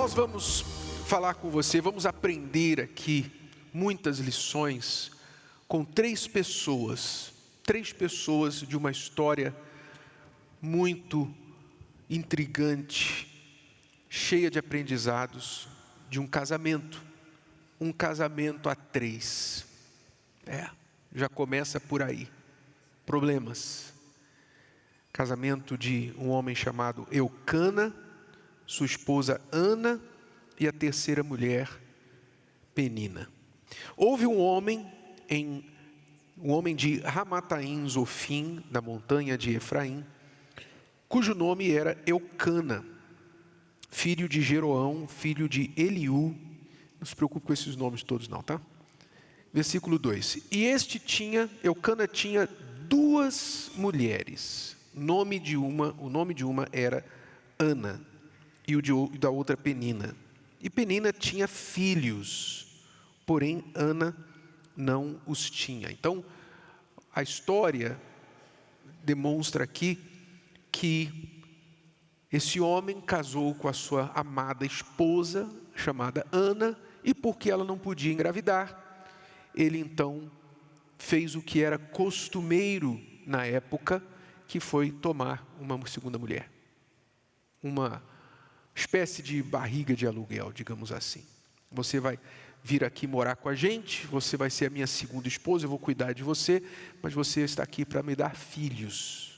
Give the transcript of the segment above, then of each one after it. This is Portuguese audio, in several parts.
Nós vamos falar com você, vamos aprender aqui muitas lições com três pessoas de uma história muito intrigante, cheia de aprendizados, de um casamento a três. Já começa por aí. Problemas. Casamento de um homem chamado Eucana, sua esposa Ana e a terceira mulher, Penina. Houve um homem de Ramataim Zofim, da montanha de Efraim, cujo nome era Eucana, filho de Jeroão, filho de Eliú. Não se preocupe com esses nomes todos não, tá? Versículo 2. E Eucana tinha duas mulheres. O nome de uma era Ana e o da outra Penina. E Penina tinha filhos, porém Ana não os tinha. Então, a história demonstra aqui que esse homem casou com a sua amada esposa, chamada Ana, e porque ela não podia engravidar, ele então fez o que era costumeiro na época, que foi tomar uma segunda mulher. Uma espécie de barriga de aluguel, digamos assim. Você vai vir aqui morar com a gente, você vai ser a minha segunda esposa, eu vou cuidar de você, mas você está aqui para me dar filhos,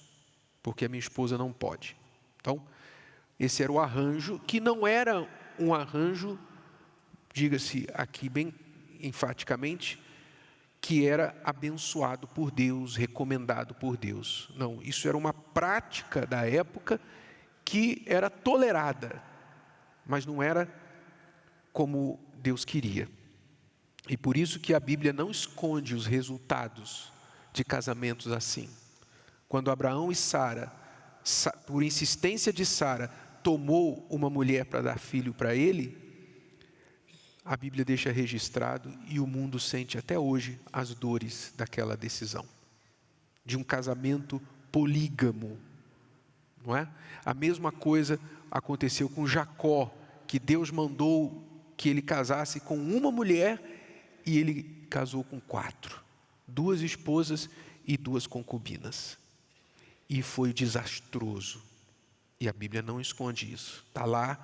porque a minha esposa não pode. Então, esse era o arranjo, que não era um arranjo, diga-se aqui bem enfaticamente, que era abençoado por Deus, recomendado por Deus. Não, isso era uma prática da época que era tolerada, mas não era como Deus queria. E por isso que a Bíblia não esconde os resultados de casamentos assim. Quando Abraão e Sara, por insistência de Sara, tomou uma mulher para dar filho para ele, a Bíblia deixa registrado e o mundo sente até hoje as dores daquela decisão. De um casamento polígamo, não é? A mesma coisa aconteceu com Jacó, que Deus mandou que ele casasse com uma mulher e ele casou com 4. 2 esposas e 2 concubinas. E foi desastroso. E a Bíblia não esconde isso. Está lá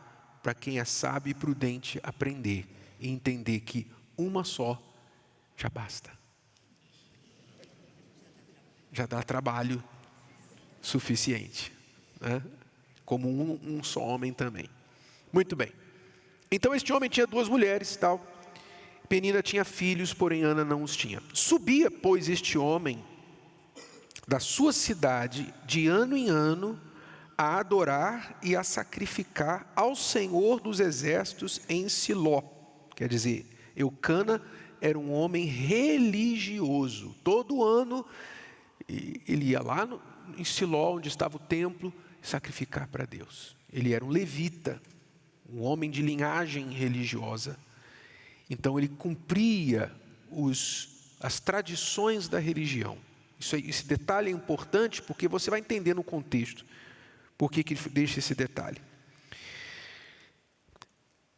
para quem é sábio e prudente aprender e entender que uma só já basta. Já dá trabalho suficiente, né? Como um só homem também. Muito bem. Então este homem tinha 2 mulheres e tal. Penina tinha filhos, porém Ana não os tinha. Subia, pois, este homem da sua cidade de ano em ano a adorar e a sacrificar ao Senhor dos Exércitos em Siló. Quer dizer, Eucana era um homem religioso. Todo ano ele ia lá em Siló, onde estava o templo, sacrificar para Deus. Ele era um levita, um homem de linhagem religiosa. Então ele cumpria as tradições da religião. Esse detalhe é importante porque você vai entender no contexto por que ele deixa esse detalhe.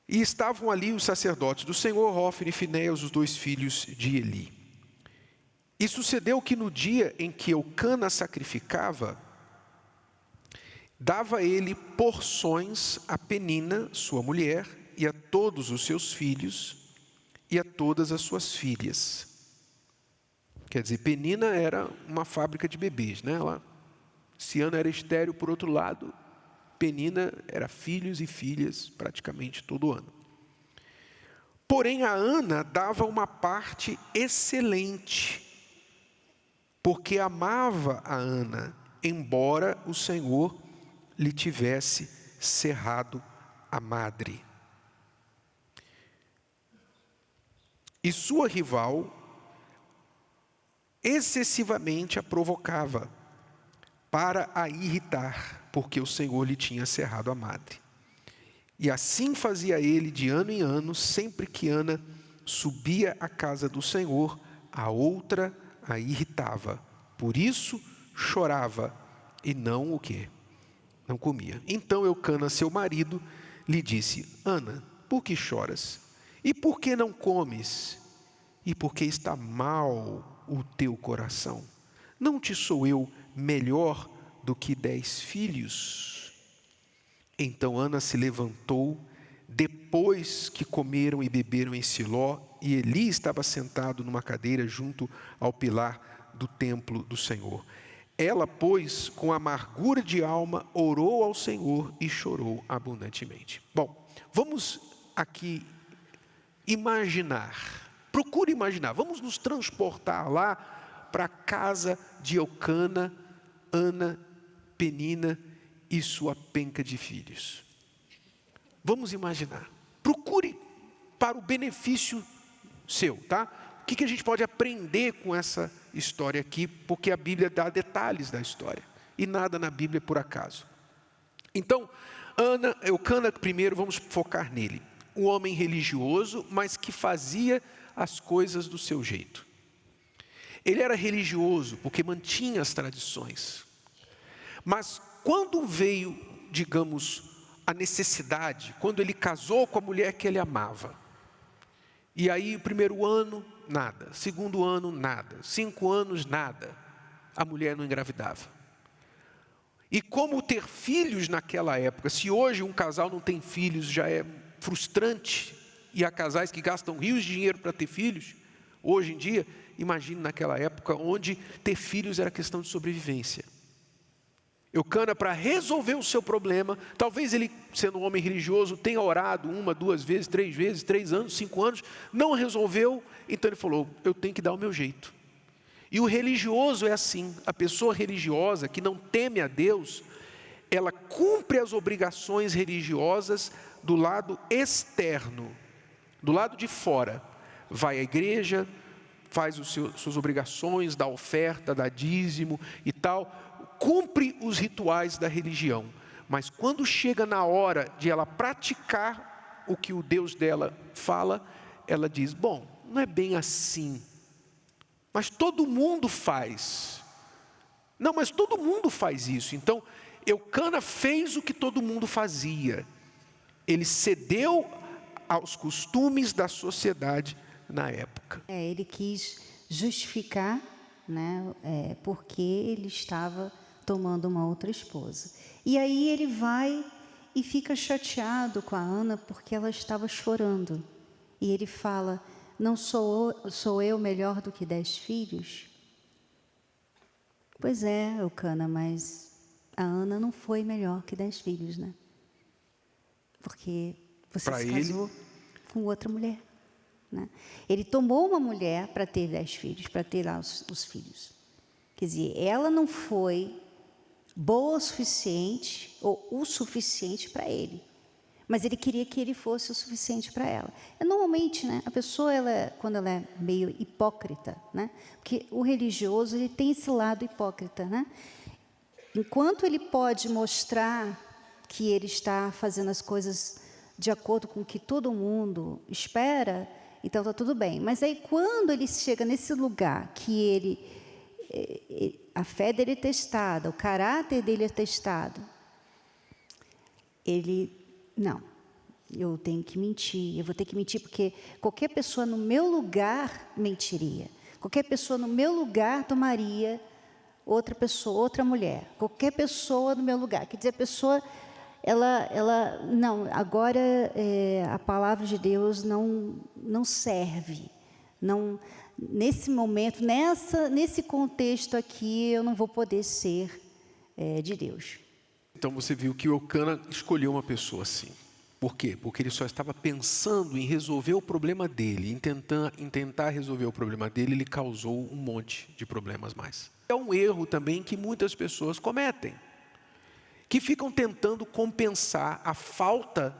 E estavam ali os sacerdotes do Senhor, Hófni e Finéias, os 2 filhos de Eli. E sucedeu que no dia em que Eucana sacrificava, dava ele porções a Penina, sua mulher, e a todos os seus filhos, e a todas as suas filhas. Quer dizer, Penina era uma fábrica de bebês, né? Se Ana era estéril, por outro lado, Penina era filhos e filhas praticamente todo ano. Porém, a Ana dava uma parte excelente, porque amava a Ana, embora o Senhor lhe tivesse cerrado a madre. E sua rival excessivamente a provocava para a irritar, porque o Senhor lhe tinha cerrado a madre. E assim fazia ele de ano em ano, sempre que Ana subia à casa do Senhor, a outra a irritava. Por isso chorava e não o quê? Não comia. Então Eucana, seu marido, lhe disse: Ana, por que choras? E por que não comes? E por que está mal o teu coração? Não te sou eu melhor do que 10 filhos? Então Ana se levantou, depois que comeram e beberam em Siló, e Eli estava sentado numa cadeira junto ao pilar do templo do Senhor. Ela, pois, com amargura de alma, orou ao Senhor e chorou abundantemente. Bom, vamos aqui imaginar, procure imaginar, vamos nos transportar lá para a casa de Eucana, Ana, Penina e sua penca de filhos. Vamos imaginar, procure para o benefício seu, tá? O que a gente pode aprender com essa história aqui, porque a Bíblia dá detalhes da história, e nada na Bíblia é por acaso. Então, Eucana primeiro, vamos focar nele. Um homem religioso, mas que fazia as coisas do seu jeito. Ele era religioso porque mantinha as tradições. Mas quando veio, digamos, a necessidade, quando ele casou com a mulher que ele amava, e aí o primeiro ano, nada. Segundo ano, nada. 5 anos, nada. A mulher não engravidava. E como ter filhos naquela época, se hoje um casal não tem filhos já é frustrante, e há casais que gastam rios de dinheiro para ter filhos, hoje em dia, imagine naquela época onde ter filhos era questão de sobrevivência. Eucana, para resolver o seu problema, talvez ele, sendo um homem religioso, tenha orado 1, 2 vezes, 3 vezes, 3 anos, 5 anos, não resolveu, então ele falou: eu tenho que dar o meu jeito. E o religioso é assim, a pessoa religiosa que não teme a Deus, ela cumpre as obrigações religiosas do lado externo, do lado de fora. Vai à igreja, faz suas obrigações, dá oferta, dá dízimo e tal, cumpre os rituais da religião. Mas quando chega na hora de ela praticar o que o Deus dela fala, ela diz: bom, não é bem assim. Mas todo mundo faz. Não, mas todo mundo faz isso. Então, Eucana fez o que todo mundo fazia. Ele cedeu aos costumes da sociedade na época. Ele quis justificar, né, porque ele estava tomando uma outra esposa. E aí ele vai e fica chateado com a Ana porque ela estava chorando. E ele fala: não sou eu melhor do que 10 filhos? Pois é, Eucana, mas a Ana não foi melhor que 10 filhos, né? Porque você se casou com outra mulher, né? Ele tomou uma mulher para ter 10 filhos, para ter lá os filhos. Quer dizer, ela não foi boa o suficiente ou o suficiente para ele, mas ele queria que ele fosse o suficiente para ela. Normalmente, né, a pessoa, quando ela é meio hipócrita, né, porque o religioso ele tem esse lado hipócrita, né? Enquanto ele pode mostrar que ele está fazendo as coisas de acordo com o que todo mundo espera, então está tudo bem. Mas aí quando ele chega nesse lugar que a fé dele é testada, o caráter dele é testado, não, eu tenho que mentir, eu vou ter que mentir porque qualquer pessoa no meu lugar mentiria. Qualquer pessoa no meu lugar tomaria outra pessoa, outra mulher. Qualquer pessoa no meu lugar. Quer dizer, a pessoa, não, agora a palavra de Deus não serve. Não, nesse momento, nesse contexto aqui, eu não vou poder ser de Deus. Então você viu que Eucana escolheu uma pessoa assim. Por quê? Porque ele só estava pensando em resolver o problema dele. Em tentar resolver o problema dele, ele causou um monte de problemas mais. É um erro também que muitas pessoas cometem, que ficam tentando compensar a falta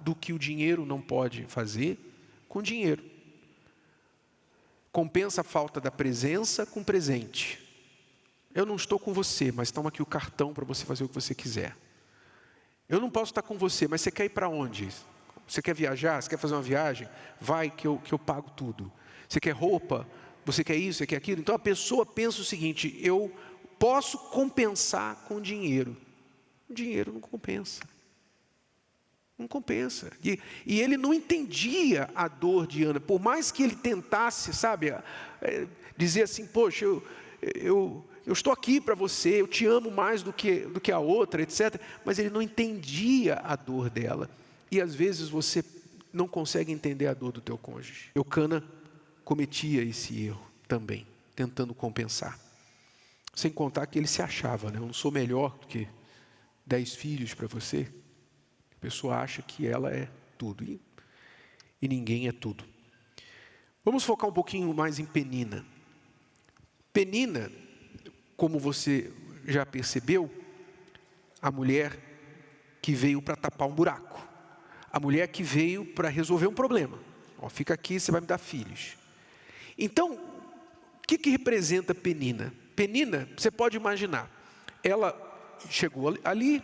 do que o dinheiro não pode fazer com dinheiro. Compensa a falta da presença com presente. Eu não estou com você, mas toma aqui o cartão para você fazer o que você quiser. Eu não posso estar com você, mas você quer ir para onde? Você quer viajar? Você quer fazer uma viagem? Vai que eu pago tudo. Você quer roupa? Você quer isso? Você quer aquilo? Então a pessoa pensa o seguinte: eu posso compensar com dinheiro. O dinheiro não compensa. Não compensa. E ele não entendia a dor de Ana. Por mais que ele tentasse, sabe, dizer assim, poxa, eu estou aqui para você, eu te amo mais do que a outra, etc. Mas ele não entendia a dor dela. E às vezes você não consegue entender a dor do teu cônjuge. Eucana cometia esse erro também, tentando compensar. Sem contar que ele se achava, né? Eu não sou melhor do que 10 filhos para você. A pessoa acha que ela é tudo. E ninguém é tudo. Vamos focar um pouquinho mais em Penina. Penina, como você já percebeu, a mulher que veio para tapar um buraco. A mulher que veio para resolver um problema. Ó, fica aqui, você vai me dar filhos. Então, o que representa Penina? Penina, você pode imaginar, ela chegou ali,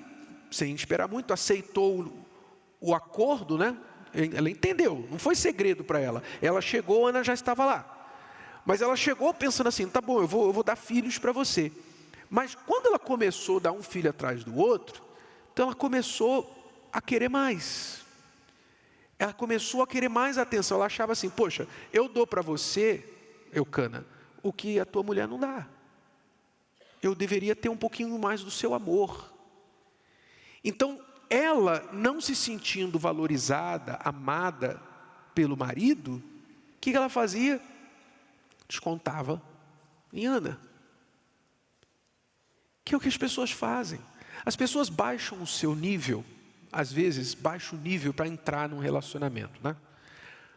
sem esperar muito, aceitou o acordo, né? Ela entendeu, não foi segredo para ela. Ela chegou, Ana já estava lá. Mas ela chegou pensando assim, tá bom, eu vou dar filhos para você. Mas quando ela começou a dar um filho atrás do outro, então ela começou a querer mais. Ela começou a querer mais atenção. Ela achava assim, poxa, eu dou para você, Eucana, o que a tua mulher não dá. Eu deveria ter um pouquinho mais do seu amor. Então, ela não se sentindo valorizada, amada pelo marido, o que ela fazia? Descontava em Ana. Que é o que as pessoas fazem. As pessoas baixam o seu nível, às vezes baixam o nível para entrar num relacionamento, né?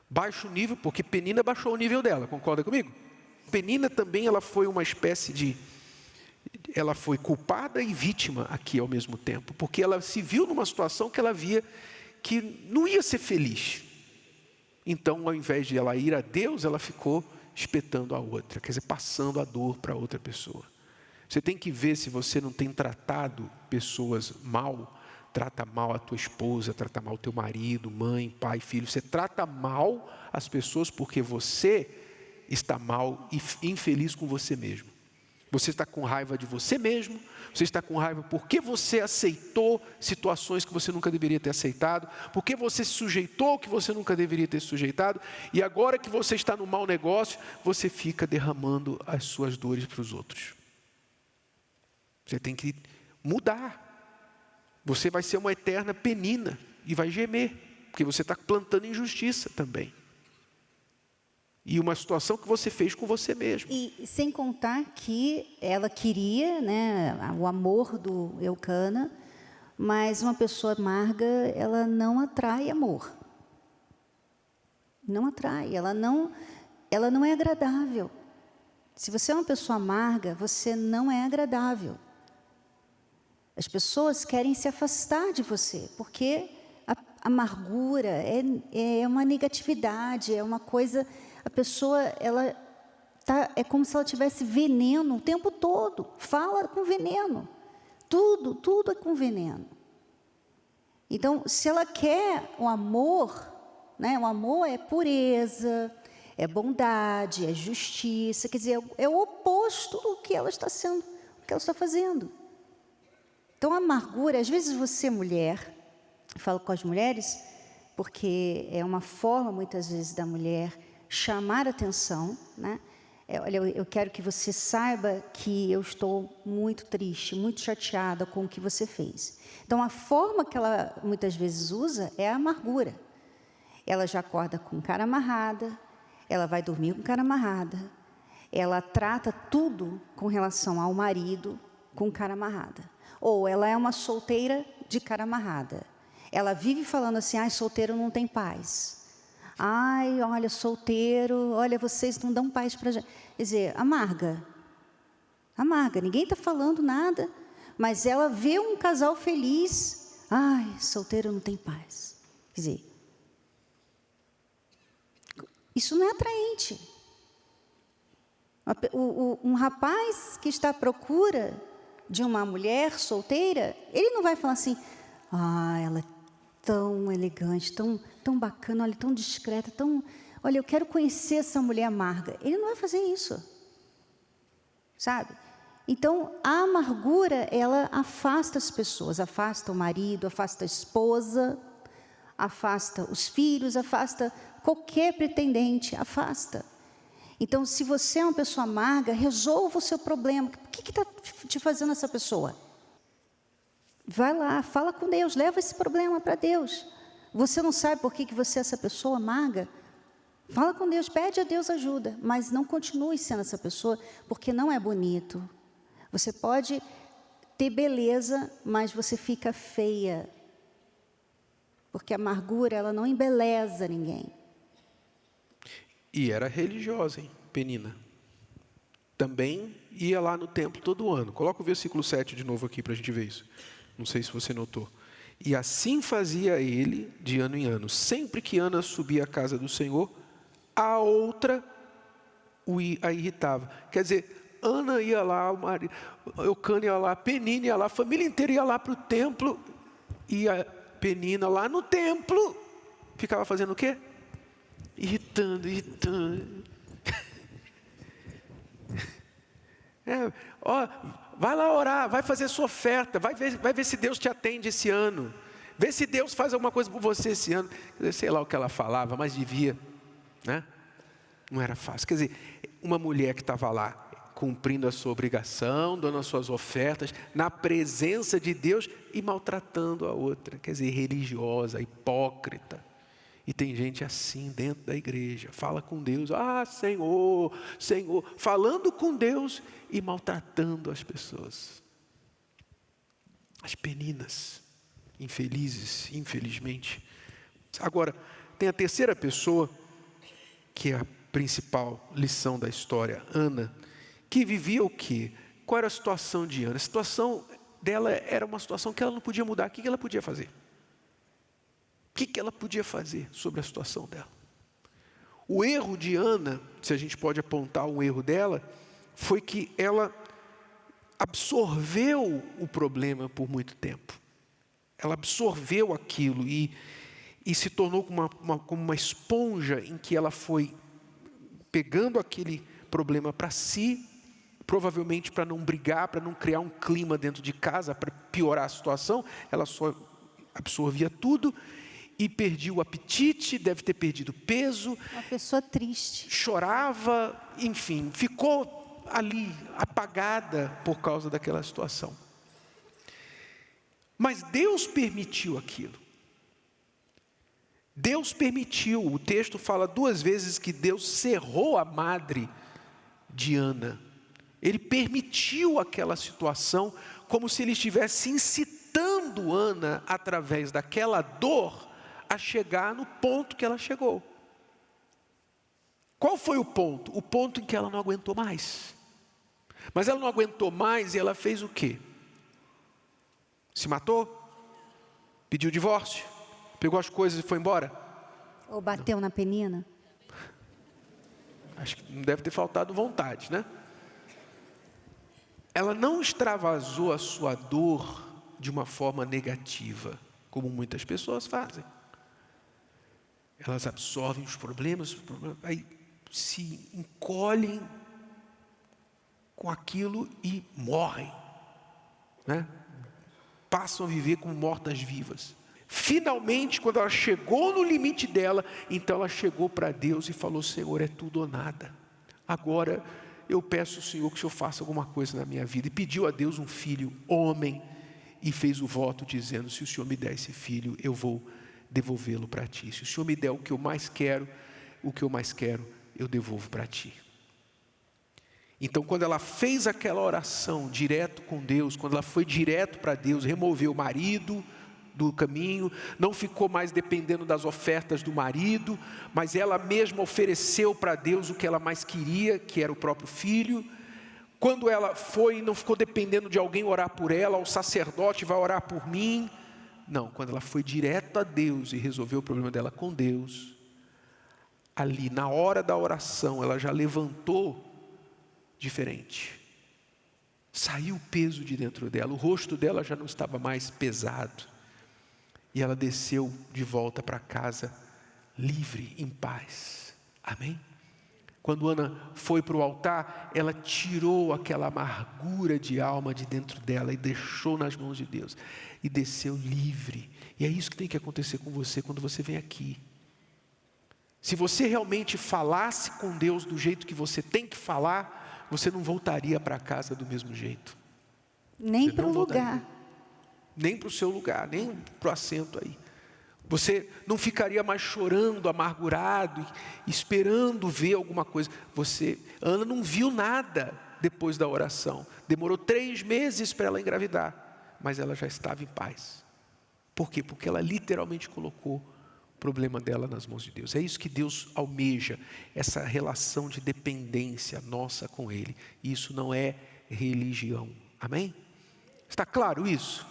Baixa o nível, porque Penina baixou o nível dela, concorda comigo? Penina também, ela foi uma espécie de... Ela foi culpada e vítima aqui ao mesmo tempo, porque ela se viu numa situação que ela via que não ia ser feliz. Então, ao invés de ela ir a Deus, ela ficou espetando a outra, quer dizer, passando a dor para outra pessoa. Você tem que ver se você não tem tratado pessoas mal. Trata mal a tua esposa, trata mal o teu marido, mãe, pai, filho. Você trata mal as pessoas porque você está mal e infeliz com você mesmo. Você está com raiva de você mesmo, você está com raiva porque você aceitou situações que você nunca deveria ter aceitado, porque você se sujeitou ao que você nunca deveria ter se sujeitado, e agora que você está no mau negócio, você fica derramando as suas dores para os outros. Você tem que mudar. Você vai ser uma eterna Penina e vai gemer, porque você está plantando injustiça também. E uma situação que você fez com você mesmo. E sem contar que ela queria, né, o amor do Eucana, mas uma pessoa amarga, ela não atrai amor. Não atrai, ela não é agradável. Se você é uma pessoa amarga, você não é agradável. As pessoas querem se afastar de você, porque a amargura é uma negatividade, é uma coisa... A pessoa, é como se ela tivesse veneno o tempo todo. Fala com veneno. Tudo é com veneno. Então, se ela quer o amor, né, o amor é pureza, é bondade, é justiça, quer dizer, é o oposto do que ela está sendo, do que ela está fazendo. Então, a amargura, às vezes você, mulher, eu falo com as mulheres, porque é uma forma, muitas vezes, da mulher chamar atenção, né? Olha, eu quero que você saiba que eu estou muito triste, muito chateada com o que você fez. Então, a forma que ela muitas vezes usa é a amargura. Ela já acorda com cara amarrada, ela vai dormir com cara amarrada, ela trata tudo com relação ao marido com cara amarrada. Ou ela é uma solteira de cara amarrada. Ela vive falando assim, ai, solteiro não tem paz. Ai, olha, solteiro, olha, vocês não dão paz para gente. Quer dizer, amarga. Amarga, ninguém está falando nada, mas ela vê um casal feliz. Ai, solteiro não tem paz. Quer dizer, isso não é atraente. Um rapaz que está à procura de uma mulher solteira, ele não vai falar assim, ah, ela é tão elegante, tão bacana, olha, tão discreta, olha, eu quero conhecer essa mulher amarga. Ele não vai fazer isso, sabe? Então, a amargura, ela afasta as pessoas, afasta o marido, afasta a esposa, afasta os filhos, afasta qualquer pretendente, afasta. Então, se você é uma pessoa amarga, resolva o seu problema. O que está te fazendo essa pessoa? Vai lá, fala com Deus, leva esse problema para Deus. Você não sabe por que você é essa pessoa amarga? Fala com Deus, pede a Deus ajuda, mas não continue sendo essa pessoa, porque não é bonito. Você pode ter beleza, mas você fica feia. Porque a amargura, ela não embeleza ninguém. E era religiosa, hein, Penina? Também ia lá no templo todo ano. Coloca o versículo 7 de novo aqui para a gente ver isso. Não sei se você notou. E assim fazia ele de ano em ano. Sempre que Ana subia à casa do Senhor, a outra a irritava. Quer dizer, Ana ia lá, Eucana ia lá, Penina ia lá, a família inteira ia lá para o templo, e a Penina lá no templo ficava fazendo o quê? Irritando. Vai lá orar, vai fazer sua oferta, vai ver se Deus te atende esse ano. Vê se Deus faz alguma coisa por você esse ano. Sei lá o que ela falava, mas devia, né? Não era fácil. Quer dizer, uma mulher que estava lá, cumprindo a sua obrigação, dando as suas ofertas, na presença de Deus e maltratando a outra. Quer dizer, religiosa, hipócrita. E tem gente assim dentro da igreja, fala com Deus, Senhor, Senhor, falando com Deus e maltratando as pessoas. As peninas, infelizes, infelizmente. Agora, tem a terceira pessoa, que é a principal lição da história, Ana, que vivia o quê? Qual era a situação de Ana? A situação dela era uma situação que ela não podia mudar. O que ela podia fazer? O que ela podia fazer sobre a situação dela? O erro de Ana, se a gente pode apontar um erro dela, foi que ela absorveu o problema por muito tempo. Ela absorveu aquilo e se tornou como uma esponja em que ela foi pegando aquele problema para si, provavelmente para não brigar, para não criar um clima dentro de casa, para piorar a situação, ela só absorvia tudo e perdia o apetite, deve ter perdido peso. Uma pessoa triste. Chorava, enfim, ficou ali apagada por causa daquela situação. Mas Deus permitiu aquilo. Deus permitiu, o texto fala 2 vezes que Deus cerrou a madre de Ana. Ele permitiu aquela situação como se ele estivesse incitando Ana, através daquela dor, a chegar no ponto que ela chegou. Qual foi o ponto? O ponto em que ela não aguentou mais. Mas ela não aguentou mais e ela fez o quê? Se matou? Pediu divórcio? Pegou as coisas e foi embora? Ou bateu na Penina? Acho que não deve ter faltado vontade, né? Ela não extravasou a sua dor de uma forma negativa, como muitas pessoas fazem. Elas absorvem os problemas, aí se encolhem com aquilo e morrem, né? Passam a viver como mortas-vivas. Finalmente, quando ela chegou no limite dela, então ela chegou para Deus e falou: Senhor, é tudo ou nada. Agora eu peço ao Senhor que o Senhor faça alguma coisa na minha vida. E pediu a Deus um filho, homem, e fez o voto dizendo: se o Senhor me der esse filho, eu vou devolvê-lo para ti. Se o Senhor me der o que eu mais quero, eu devolvo para ti. Então, quando ela fez aquela oração direto com Deus, quando ela foi direto para Deus, removeu o marido do caminho, não ficou mais dependendo das ofertas do marido, mas ela mesma ofereceu para Deus o que ela mais queria, que era o próprio filho. Quando ela foi, não ficou dependendo de alguém orar por ela, o sacerdote vai orar por mim. Não, quando ela foi direto a Deus e resolveu o problema dela com Deus, ali na hora da oração, ela já levantou diferente. Saiu o peso de dentro dela, o rosto dela já não estava mais pesado. E ela desceu de volta para casa, livre, em paz. Amém? Quando Ana foi para o altar, ela tirou aquela amargura de alma de dentro dela e deixou nas mãos de Deus. E desceu livre. E é isso que tem que acontecer com você quando você vem aqui. Se você realmente falasse com Deus do jeito que você tem que falar, você não voltaria para casa do mesmo jeito. Nem para o lugar. Nem para o seu lugar, nem para o assento aí. Você não ficaria mais chorando, amargurado, esperando ver alguma coisa. Ana não viu nada depois da oração. Demorou 3 meses para ela engravidar, mas ela já estava em paz. Por quê? Porque ela literalmente colocou o problema dela nas mãos de Deus. É isso que Deus almeja, essa relação de dependência nossa com Ele. Isso não é religião. Amém? Está claro isso?